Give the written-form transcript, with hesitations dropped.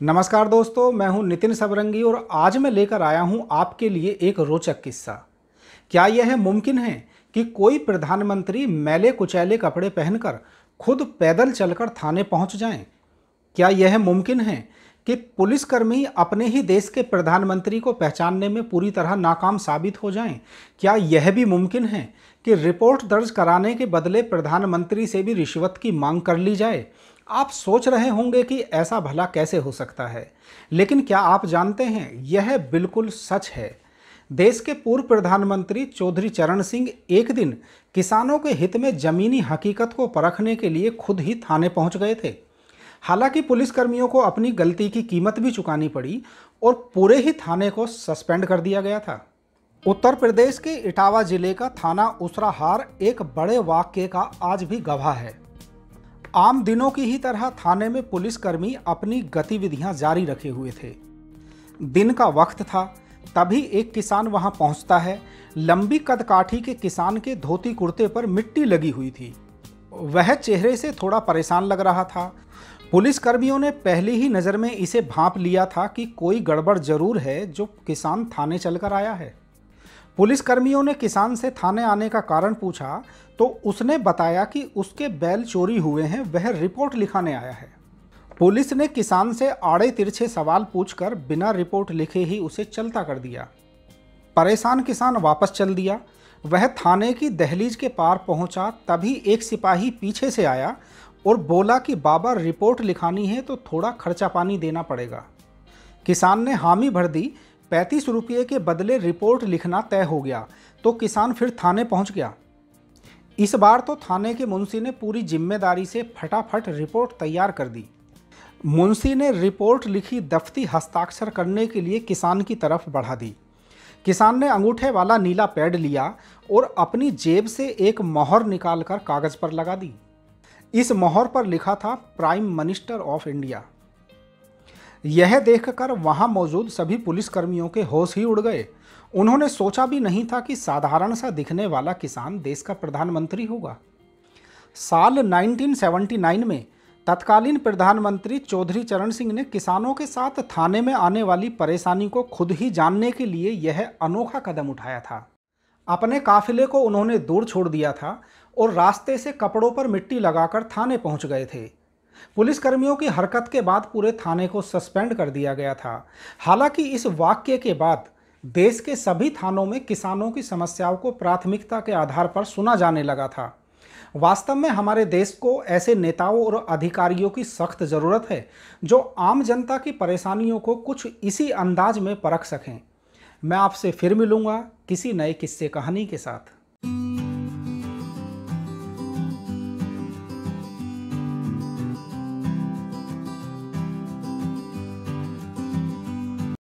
नमस्कार दोस्तों, मैं हूं नितिन सबरंगी और आज मैं लेकर आया हूं आपके लिए एक रोचक किस्सा। क्या यह मुमकिन है कि कोई प्रधानमंत्री मैले कुचैले कपड़े पहनकर खुद पैदल चलकर थाने पहुंच जाएं? क्या यह मुमकिन है कि पुलिसकर्मी अपने ही देश के प्रधानमंत्री को पहचानने में पूरी तरह नाकाम साबित हो जाएं? क्या यह भी मुमकिन है कि रिपोर्ट दर्ज कराने के बदले प्रधानमंत्री से भी रिश्वत की मांग कर ली जाए? आप सोच रहे होंगे कि ऐसा भला कैसे हो सकता है, लेकिन क्या आप जानते हैं यह बिल्कुल सच है। देश के पूर्व प्रधानमंत्री चौधरी चरण सिंह एक दिन किसानों के हित में जमीनी हकीकत को परखने के लिए खुद ही थाने पहुंच गए थे। हालांकि पुलिसकर्मियों को अपनी गलती की कीमत भी चुकानी पड़ी और पूरे ही थाने को सस्पेंड कर दिया गया था। उत्तर प्रदेश के इटावा जिले का थाना उसराहार एक बड़े वाकये का आज भी गवाह है। आम दिनों की ही तरह थाने में पुलिसकर्मी अपनी गतिविधियां जारी रखे हुए थे। दिन का वक्त था, तभी एक किसान वहां पहुंचता है। लंबी कदकाठी के किसान के धोती कुर्ते पर मिट्टी लगी हुई थी। वह चेहरे से थोड़ा परेशान लग रहा था। पुलिसकर्मियों ने पहली ही नज़र में इसे भांप लिया था कि कोई गड़बड़ जरूर है जो किसान थाने चलकर आया है। पुलिसकर्मियों ने किसान से थाने आने का कारण पूछा तो उसने बताया कि उसके बैल चोरी हुए हैं, वह रिपोर्ट लिखाने आया है। पुलिस ने किसान से आड़े तिरछे सवाल पूछकर बिना रिपोर्ट लिखे ही उसे चलता कर दिया। परेशान किसान वापस चल दिया। वह थाने की दहलीज के पार पहुंचा, तभी एक सिपाही पीछे से आया और बोला कि बाबा रिपोर्ट लिखानी है तो थोड़ा खर्चा पानी देना पड़ेगा। किसान ने हामी भर दी। 35 रुपये के बदले रिपोर्ट लिखना तय हो गया तो किसान फिर थाने पहुंच गया। इस बार तो थाने के मुंशी ने पूरी जिम्मेदारी से फटाफट रिपोर्ट तैयार कर दी। मुंशी ने रिपोर्ट लिखी दफ्ती हस्ताक्षर करने के लिए किसान की तरफ बढ़ा दी। किसान ने अंगूठे वाला नीला पैड लिया और अपनी जेब से एक मोहर निकालकर कागज पर लगा दी। इस मोहर पर लिखा था प्राइम मिनिस्टर ऑफ इंडिया। यह देखकर वहां मौजूद सभी पुलिसकर्मियों के होश ही उड़ गए। उन्होंने सोचा भी नहीं था कि साधारण सा दिखने वाला किसान देश का प्रधानमंत्री होगा। साल 1979 में तत्कालीन प्रधानमंत्री चौधरी चरण सिंह ने किसानों के साथ थाने में आने वाली परेशानी को खुद ही जानने के लिए यह अनोखा कदम उठाया था। अपने काफिले को उन्होंने दूर छोड़ दिया था और रास्ते से कपड़ों पर मिट्टी लगाकर थाने पहुंच गए थे। पुलिसकर्मियों की हरकत के बाद पूरे थाने को सस्पेंड कर दिया गया था। हालांकि इस वाकये के बाद देश के सभी थानों में किसानों की समस्याओं को प्राथमिकता के आधार पर सुना जाने लगा था। वास्तव में हमारे देश को ऐसे नेताओं और अधिकारियों की सख्त ज़रूरत है जो आम जनता की परेशानियों को कुछ इसी अंदाज में परख सकें। मैं आपसे फिर मिलूंगा किसी नए किस्से कहानी के साथ।